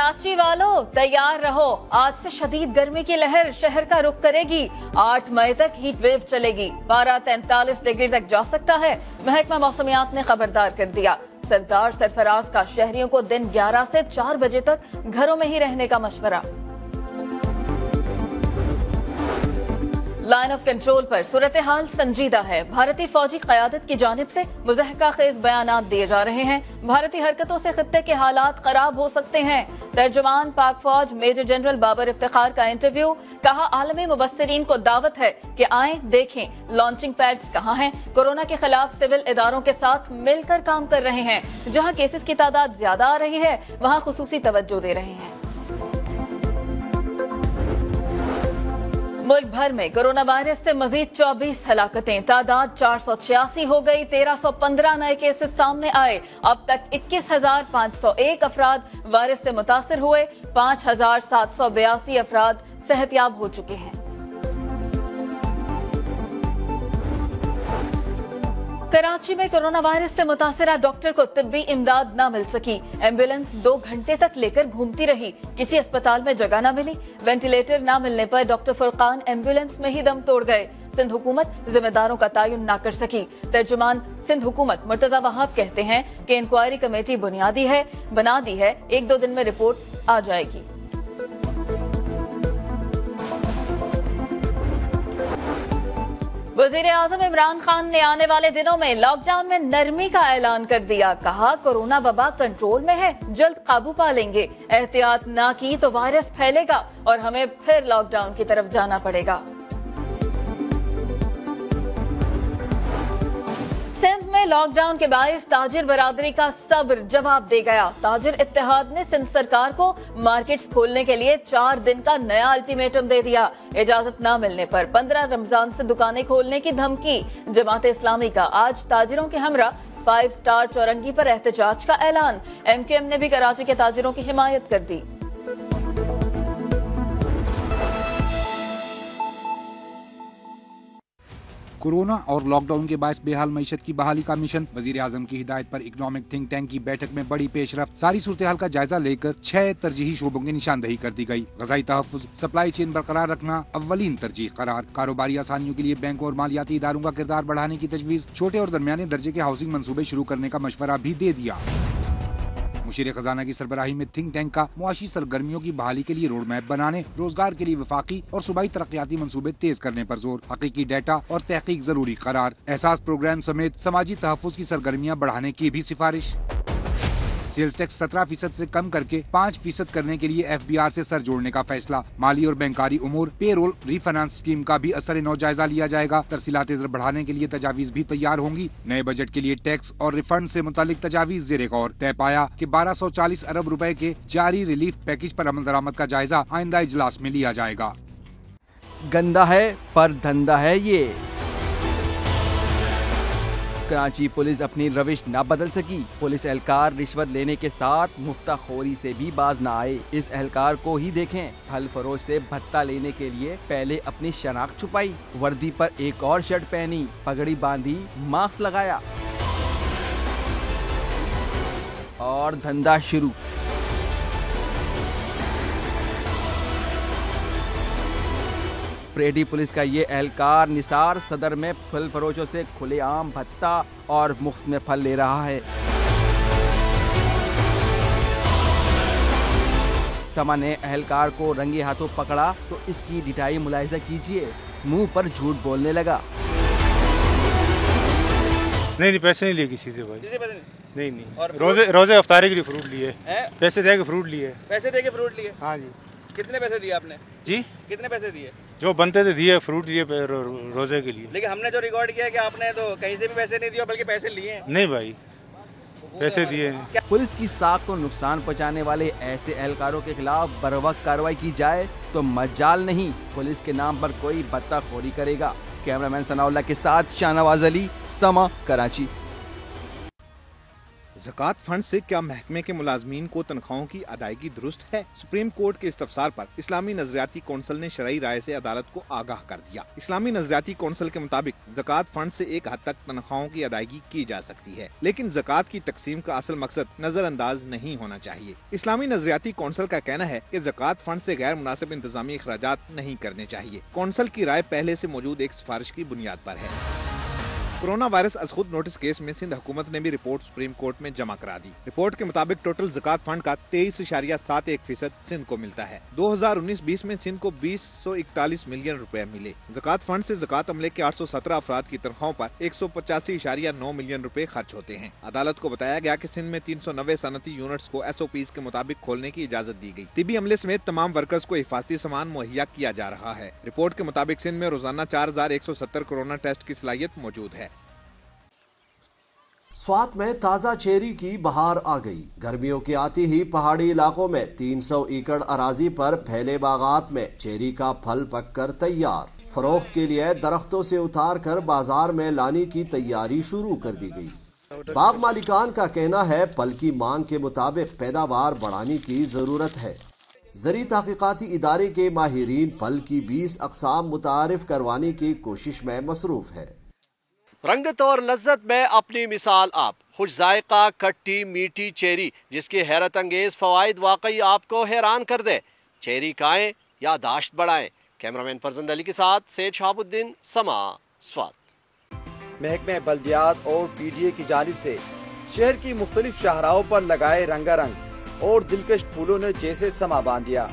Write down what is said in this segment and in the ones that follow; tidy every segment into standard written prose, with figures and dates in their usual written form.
कराची वालों तैयार रहो, आज से शदीद गर्मी की लहर शहर का रुख करेगी। 8 मई तक हीट वेव चलेगी, पारा 43 डिग्री तक जा सकता है। महकमा मौसमियात ने खबरदार कर दिया। सरदार सरफराज का शहरियों को दिन 11 से 4 बजे तक घरों में ही रहने का मशवरा। लाइन ऑफ कंट्रोल पर सूरत हाल संजीदा है। भारतीय फौजी क़यादत की जानिब से मुज़हका खेज बयानात दिए जा रहे हैं। भारतीय हरकतों से खित्ते के हालात खराब हो सकते हैं। तर्जुमान पाक फौज मेजर जनरल बाबर इफ्तिखार का इंटरव्यू, कहा आलमी मुबस्सिरीन को दावत है कि आएं देखें लॉन्चिंग पैड्स कहाँ हैं। कोरोना के खिलाफ सिविल इदारों के साथ मिलकर काम कर रहे हैं। जहाँ केसेस की तादाद ज्यादा आ रही है वहाँ खुसूसी तवज्जो दे रहे हैं। मुल्क भर में कोरोना वायरस से मजीद 24 हलाकतें, तादाद 486 हो गई। 1315 नए केसेस सामने आए। अब तक 21,501 अफराद वायरस से मुतासिर हुए। 5,782 अफराद सेहतयाब हो चुके हैं। कराची में कोरोना वायरस से मुतासिरा डॉक्टर को तिब्बी इमदाद न मिल सकी। एम्बुलेंस 2 घंटे तक लेकर घूमती रही, किसी अस्पताल में जगह न मिली। वेंटिलेटर न मिलने पर डॉक्टर फुरकान एम्बुलेंस में ही दम तोड़ गए। सिंध हुकूमत जिम्मेदारों का तयन न कर सकी। तर्जुमान सिंध हुकूमत मुर्तजा वहाब कहते हैं कि इंक्वायरी कमेटी बुनियादी है, बना दी है, 1-2 दिन में रिपोर्ट आ जाएगी। वज़ीर आज़म इमरान खान ने आने वाले दिनों में लॉकडाउन में नरमी का ऐलान कर दिया। कहा कोरोना वबा कंट्रोल में है, जल्द काबू पा लेंगे। एहतियात ना की तो वायरस फैलेगा और हमें फिर लॉकडाउन की तरफ जाना पड़ेगा। सिंध में लॉकडाउन के बायस ताजिर बरादरी का सब्र जवाब दे गया। ताजिर इत्तेहाद ने सिंध सरकार को मार्केट्स खोलने के लिए 4 दिन का नया अल्टीमेटम दे दिया। इजाजत न मिलने पर 15 रमजान से दुकानें खोलने की धमकी। जमात इस्लामी का आज ताजिरों के हमरा 5 स्टार चौरंगी पर एहतजाज का ऐलान। MKM ने भी कराची के ताजिरों की हिमायत कर दी। कोरोना और लॉकडाउन के बायस बेहाल मईशत की बहाली का मिशन। वजीर आजम की हिदायत पर इकोनॉमिक थिंक टैंक की बैठक में बड़ी पेशरफ्त। सारी सूरत हाल का जायजा लेकर 6 तरजीही शोबों की निशानदही कर दी गई। ग़ज़ाई तहफ़्फ़ुज़, सप्लाई चेन बरकरार रखना अव्वलीन तरजीह करार। कारोबारी आसानियों के लिए बैंकों और मालियाती इदारों का किरदार बढ़ाने की तजवीज़। छोटे और दरमियाने दर्जे के हाउसिंग मंसूबे शुरू करने का मशवरा भी दे दिया। मुशीर खजाना की सरबराही में थिंक टैंक का मुआशी सरगर्मियों की बहाली के लिए रोड मैप बनाने, रोजगार के लिए वफाकी और सूबाई तरक्याती मंसूबे तेज करने पर जोर। हकीकी डाटा और तहकीक जरूरी करार। एहसास प्रोग्राम समेत समाजी तहफ़्फ़ुज़ की सरगर्मियाँ बढ़ाने की भी सिफारिश। सेल्स टैक्स 17% से कम करके 5% करने के लिए FBR से सर जोड़ने का फैसला। माली और बैंकारी उमूर, पेरोल, रीफाइनेंस स्कीम का भी असर नौ जायजा लिया जाएगा। तरसीलात बढ़ाने के लिए तजावीज भी तैयार होंगी। नए बजट के लिए टैक्स और रिफंड से मुतालिक तजावीज ज़ेरे गौर। तय पाया कि 1240 अरब रुपए के जारी रिलीफ पैकेज पर अमल दरामद का जायजा आइंदा इजलास में लिया जाएगा। गंदा है पर धंधा है ये। कराची पुलिस अपनी रविश न बदल सकी। पुलिस एहलकार रिश्वत लेने के साथ मुफ्ताखोरी से भी बाज न आए। इस एहलकार को ही देखें। फल फरोश से भत्ता लेने के लिए पहले अपनी शनाख्त छुपाई, वर्दी पर एक और शर्ट पहनी, पगड़ी बांधी, मास्क लगाया और धंधा शुरू। परेडी पुलिस का ये एहलकार निसार सदर में फल फरोशों से खुलेआम भत्ता और मुफ्त में फल ले रहा है। समा ने एहलकार को रंगे हाथों पकड़ा तो इसकी डिटाई मुलाहिजा कीजिए। मुंह पर झूठ बोलने लगा। नहीं पैसे नहीं लिए किसी से भाई। नहीं और रोजे अफ्तारी के लिए फ्रूट लिए। पैसे दे के फ्रूट लिए। पैसे दे के फ्रूट लिए? हाँ जी। कितने पैसे दिए आपने? जी कितने पैसे दिए? जो बनते थे दिए, फ्रूट दिए रोजे के लिए। लेकिन हमने जो रिकॉर्ड किया कि आपने तो कहीं से भी पैसे नहीं दिए बल्कि पैसे लिए। नहीं भाई, पैसे दिए। पुलिस की साख को नुकसान पहुंचाने वाले ऐसे एहलकारों के खिलाफ बरवक्त कार्रवाई की जाए तो मजाल नहीं पुलिस के नाम पर कोई बत्ताखोरी करेगा। कैमरामैन सनाउल्लाह के साथ शाहनवाज अली, समा, कराची। ज़कात फंड से क्या महकमे के मुलाजमीन को तनख्वाहों की अदायगी दुरुस्त है? सुप्रीम कोर्ट के इस्तफसार पर इस्लामी नजरियाती कौंसिल ने शरई राय से अदालत को आगाह कर दिया। इस्लामी नजरियाती कौंसिल के मुताबिक ज़कात फंड से एक हद तक तनख्वाहों की अदायगी की जा सकती है, लेकिन ज़कात की तकसीम का असल मकसद नजरअंदाज नहीं होना चाहिए। इस्लामी नजरियाती कौंसिल का कहना है कि ज़कात फंड से गैर मुनासिब इंतजामी अखराजात नहीं करने चाहिए। कौंसिल की राय पहले से मौजूद एक सिफारिश की बुनियाद पर है। कोरोना वायरस अज खुद नोटिस केस में सिंध हुकूमत ने भी रिपोर्ट सुप्रीम कोर्ट में जमा करा दी। रिपोर्ट के मुताबिक टोटल ज़कात फंड का 23.71% सिंध को मिलता है। 2019-20 में सिंध को 241 मिलियन रुपए मिले। ज़कात फंड से ज़कात अमले के 817 अफराद की तनख्वाहों पर 185.9 मिलियन रुपए खर्च होते हैं। अदालत को बताया गया कि सिंध में 390 सनती यूनिट्स को SOPs के मुताबिक खोलने की इजाजत दी गई। तिबी अमले समेत तमाम वर्कर्स को हिफाजती सामान मुहैया किया जा रहा है। रिपोर्ट के मुताबिक सिंध में रोजाना 4170 कोरोना टेस्ट की सलाहियत मौजूद है। स्वात में ताज़ा चेरी की बहार आ गई। गर्मियों के आते ही पहाड़ी इलाकों में 300 एकड़ अराजी पर फैले बागात में चेरी का फल पककर तैयार। फरोख्त के लिए दरख्तों से उतार कर बाजार में लाने की तैयारी शुरू कर दी गई। बाग मालिकान का कहना है फल की मांग के मुताबिक पैदावार बढ़ाने की जरूरत है। ज़री तहकीकाती इदारे के माहिरीन फल की 20 अक़साम मुतारिफ करवाने की कोशिश में मसरूफ है। रंगत और लज्जत में अपनी मिसाल आप, खुश जायका खट्टी मीठी चेरी जिसके हैरत अंगेज फवाइद वाकई आपको हैरान कर दे। चेरी खाएं या दाश्त बढ़ाएं। कैमरामैन फरजंद अली के साथ सैयद शहाबुद्दीन, समा, स्वात। महकमे बल्दियात और PDA की जानिब से शहर की मुख्तलिफ शाहराहों पर लगाए रंगारंग और दिलकश फूलों ने जैसे समा बांध दिया।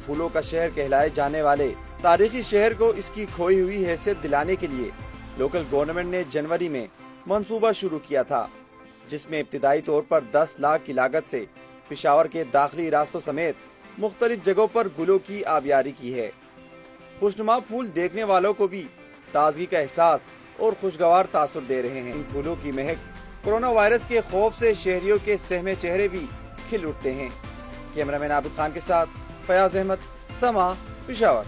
फूलों का शहर कहलाए जाने वाले तारीखी शहर को इसकी खोई हुई हैसियत दिलाने के लिए लोकल गवर्नमेंट ने जनवरी में मंसूबा शुरू किया था, जिसमें इब्तिदाई तौर पर 10 लाख की लागत से पेशावर के दाखिली रास्तों समेत मुख्तलिफ जगहों पर गुलों की आबियारी की है। खुशनुमा फूल देखने वालों को भी ताजगी का एहसास और खुशगवार तासुर दे रहे हैं। इन फूलों की महक कोरोना वायरस के खौफ से शहरियों के सहमे चेहरे भी खिल उठते हैं। कैमरामैन आबिद खान के साथ फयाज अहमद, समा, पेशावर।